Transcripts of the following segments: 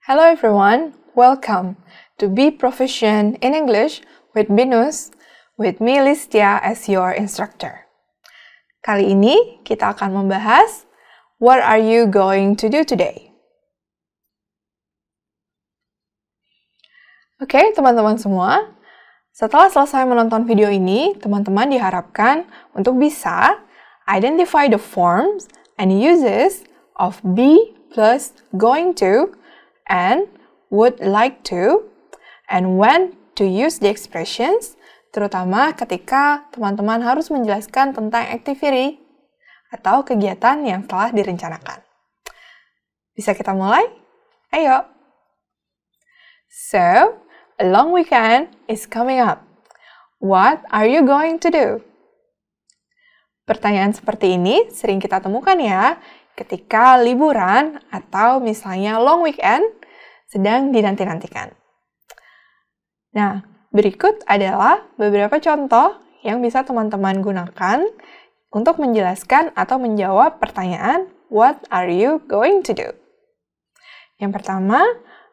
Hello everyone, welcome to Be Proficient in English with Binus, with me Listia as your instructor. Kali ini kita akan membahas What are you going to do today? Oke, teman-teman semua, setelah selesai menonton video ini, teman-teman diharapkan untuk bisa identify the forms and uses of be plus going to and would like to, and when to use the expressions, terutama ketika teman-teman harus menjelaskan tentang activity atau kegiatan yang telah direncanakan. Bisa kita mulai? Ayo! So, a long weekend is coming up. What are you going to do? Pertanyaan seperti ini sering kita temukan ya, ketika liburan atau misalnya long weekend sedang dinanti-nantikan. Nah, berikut adalah beberapa contoh yang bisa teman-teman gunakan untuk menjelaskan atau menjawab pertanyaan What are you going to do? Yang pertama,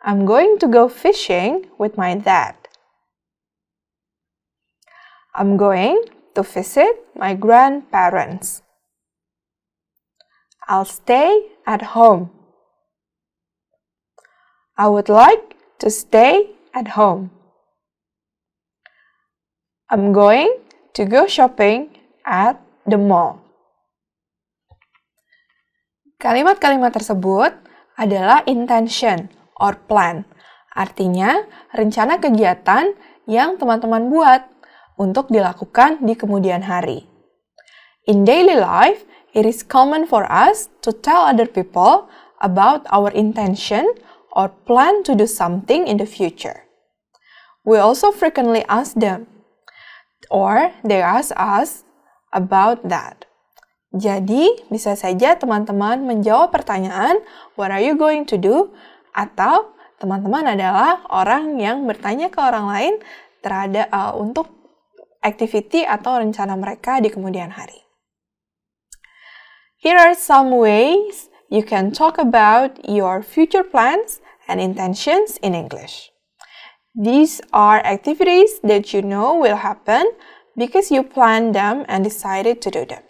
I'm going to go fishing with my dad. I'm going to visit my grandparents. I'll stay at home. I would like to stay at home. I'm going to go shopping at the mall. Kalimat-kalimat tersebut adalah intention or plan. Artinya, rencana kegiatan yang teman-teman buat untuk dilakukan di kemudian hari. In daily life, it is common for us to tell other people about our intention or plan to do something in the future. We also frequently ask them, or they ask us about that. Jadi, bisa saja teman-teman menjawab pertanyaan, what are you going to do? Atau teman-teman adalah orang yang bertanya ke orang lain terhadap untuk activity atau rencana mereka di kemudian hari. Here are some ways you can talk about your future plans and intentions in English. These are activities that you know will happen because you planned them and decided to do them.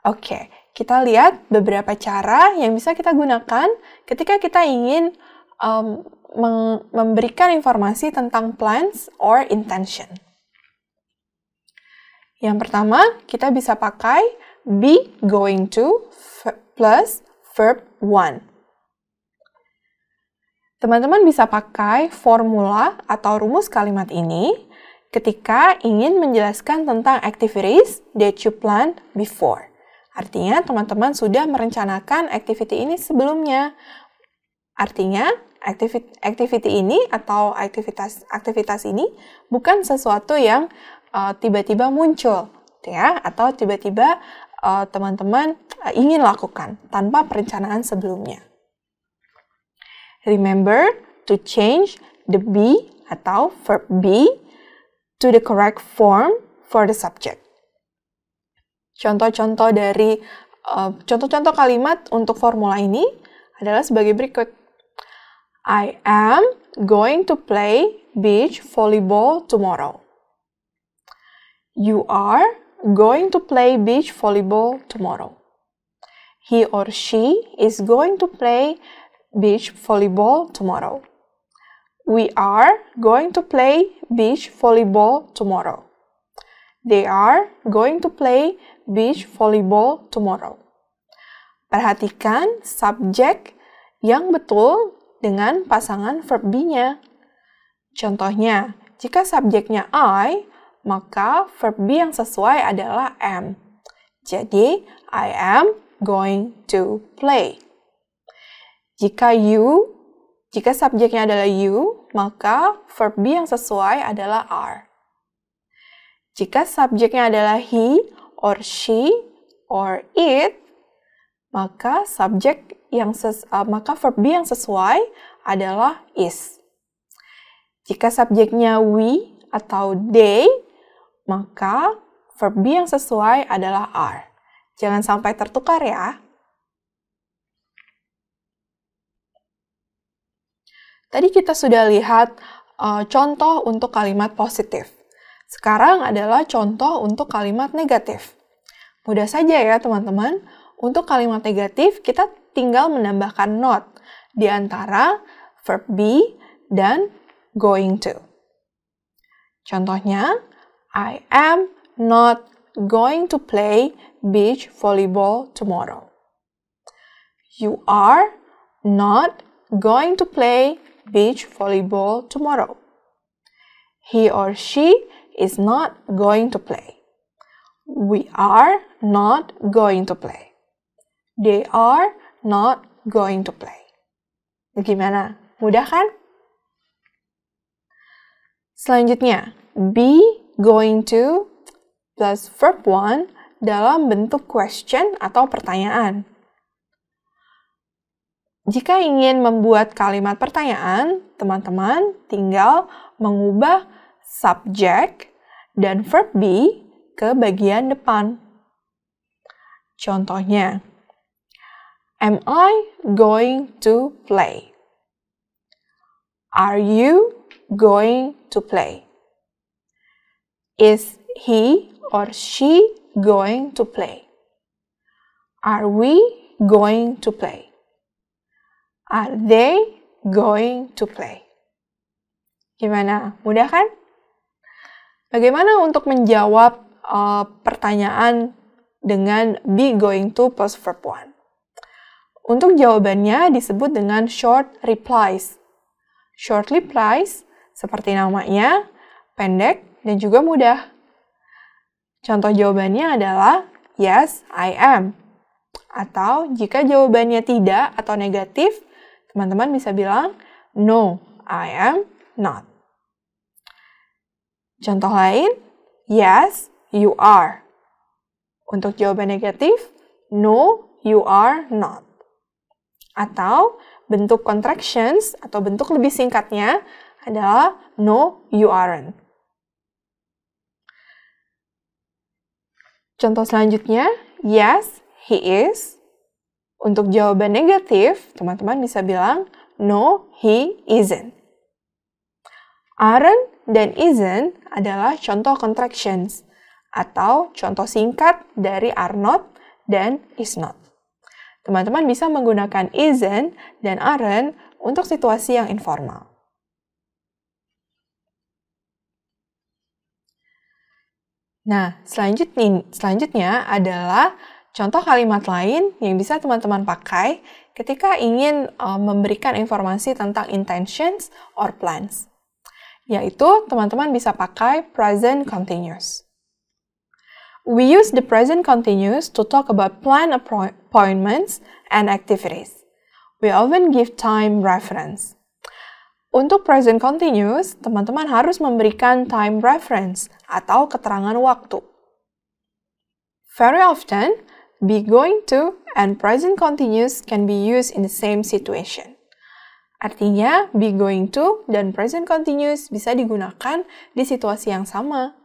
Oke, kita lihat beberapa cara yang bisa kita gunakan ketika kita ingin memberikan informasi tentang plans or intention. Yang pertama, kita bisa pakai be going to plus verb 1. Teman-teman bisa pakai formula atau rumus kalimat ini ketika ingin menjelaskan tentang activities that you planned before. Artinya, teman-teman sudah merencanakan activity ini sebelumnya. Artinya, activity ini atau aktivitas ini bukan sesuatu yang tiba-tiba muncul, ya, atau tiba-tiba teman-teman ingin lakukan tanpa perencanaan sebelumnya. Remember to change the be atau verb be to the correct form for the subject. Contoh-contoh kalimat untuk formula ini adalah sebagai berikut. I am going to play beach volleyball tomorrow. You are going to play beach volleyball tomorrow. He or she is going to play beach volleyball tomorrow. We are going to play beach volleyball tomorrow. They are going to play beach volleyball tomorrow. Perhatikan subjek yang betul dengan pasangan verb be-nya. Contohnya, jika subjeknya I, maka verb be yang sesuai adalah am. Jadi, I am going to play. Jika subjeknya adalah you, maka verb be yang sesuai adalah are. Jika subjeknya adalah he, or she, or it, maka verb be yang sesuai adalah is. Jika subjeknya we atau they, maka verb be yang sesuai adalah are. Jangan sampai tertukar ya. Tadi kita sudah lihat contoh untuk kalimat positif. Sekarang adalah contoh untuk kalimat negatif. Mudah saja ya teman-teman. Untuk kalimat negatif, kita tinggal menambahkan not di antara verb be dan going to. Contohnya, I am not going to play beach volleyball tomorrow. You are not going to play beach volleyball tomorrow. He or she is not going to play. We are not going to play. They are not going to play. Gimana? Mudah kan? Selanjutnya, be going to plus verb 1 dalam bentuk question atau pertanyaan. Jika ingin membuat kalimat pertanyaan, teman-teman tinggal mengubah subjek dan verb be ke bagian depan. Contohnya, am I going to play? Are you going to play? Is he or she going to play? Are we going to play? Are they going to play? Gimana? Mudah kan? Bagaimana untuk menjawab pertanyaan dengan be going to plus verb 1? Untuk jawabannya disebut dengan short replies. Short replies, seperti namanya, pendek dan juga mudah. Contoh jawabannya adalah yes, I am. Atau jika jawabannya tidak atau negatif, teman-teman bisa bilang no, I am not. Contoh lain, yes, you are. Untuk jawaban negatif, no, you are not. Atau bentuk contractions atau bentuk lebih singkatnya adalah no, you aren't. Contoh selanjutnya, yes, he is. Untuk jawaban negatif, teman-teman bisa bilang no, he isn't. Aren't dan isn't adalah contoh contractions atau contoh singkat dari are not dan is not. Teman-teman bisa menggunakan isn't dan aren't untuk situasi yang informal. Nah, selanjutnya adalah contoh kalimat lain yang bisa teman-teman pakai ketika ingin memberikan informasi tentang intentions or plans. Yaitu, teman-teman bisa pakai present continuous. We use the present continuous to talk about planned appointments and activities. We often give time reference. Untuk present continuous, teman-teman harus memberikan time reference atau keterangan waktu. Very often, be going to and present continuous can be used in the same situation. Artinya, be going to dan present continuous bisa digunakan di situasi yang sama,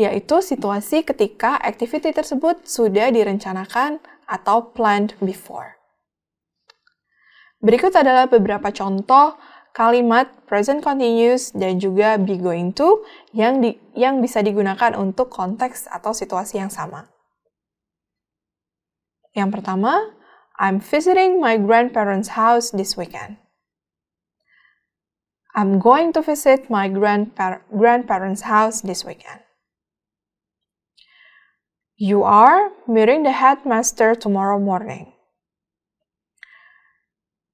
yaitu situasi ketika activity tersebut sudah direncanakan atau planned before. Berikut adalah beberapa contoh kalimat present continuous dan juga be going to yang bisa digunakan untuk konteks atau situasi yang sama. Yang pertama, I'm visiting my grandparents' house this weekend. I'm going to visit my grandparents' house this weekend. You are meeting the headmaster tomorrow morning.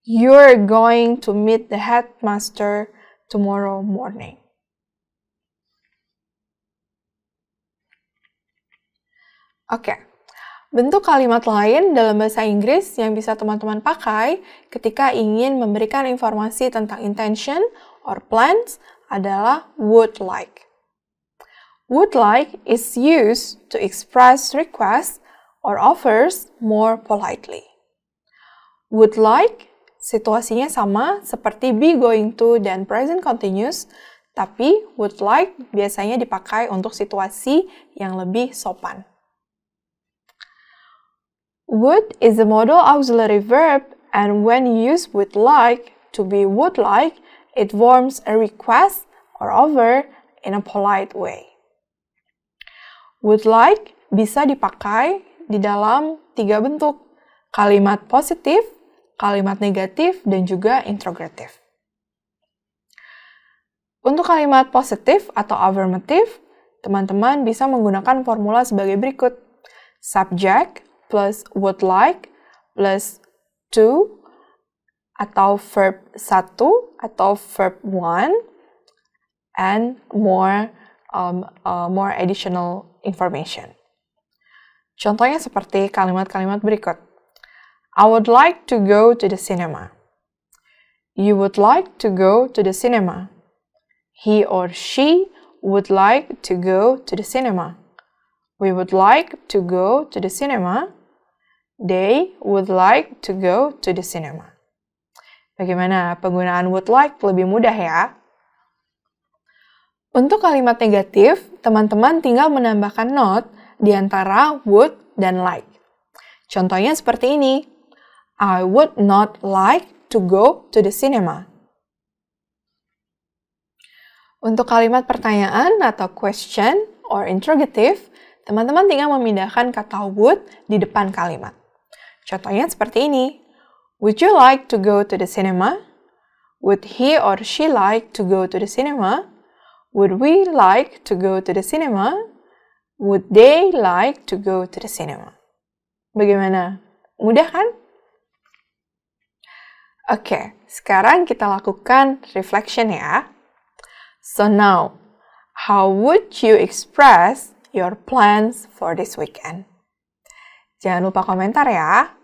You're going to meet the headmaster tomorrow morning. Oke, bentuk kalimat lain dalam bahasa Inggris yang bisa teman-teman pakai ketika ingin memberikan informasi tentang intention or plans adalah would like. Would like is used to express requests or offers more politely. Would like situasinya sama seperti be going to dan present continuous, tapi would like biasanya dipakai untuk situasi yang lebih sopan. Would is a modal auxiliary verb, and when used with like, to be would like, it forms a request or offer in a polite way. Would like bisa dipakai di dalam 3 bentuk, kalimat positif, kalimat negatif, dan juga interrogative. Untuk kalimat positif atau affirmative, teman-teman bisa menggunakan formula sebagai berikut. Subject plus would like plus to atau verb 1 atau verb 1 and more additional information. Contohnya seperti kalimat-kalimat berikut. I would like to go to the cinema. You would like to go to the cinema. He or she would like to go to the cinema. We would like to go to the cinema. They would like to go to the cinema. Bagaimana penggunaan would like lebih mudah ya? Untuk kalimat negatif, teman-teman tinggal menambahkan not di antara would dan like. Contohnya seperti ini. I would not like to go to the cinema. Untuk kalimat pertanyaan atau question or interrogative, teman-teman tinggal memindahkan kata would di depan kalimat. Contohnya seperti ini. Would you like to go to the cinema? Would he or she like to go to the cinema? Would we like to go to the cinema? Would they like to go to the cinema? Bagaimana? Mudah kan? Oke, sekarang kita lakukan reflection ya. So now, how would you express your plans for this weekend? Jangan lupa komentar ya.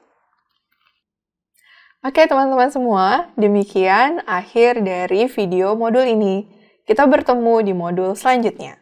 Oke teman-teman semua, demikian akhir dari video modul ini. Kita bertemu di modul selanjutnya.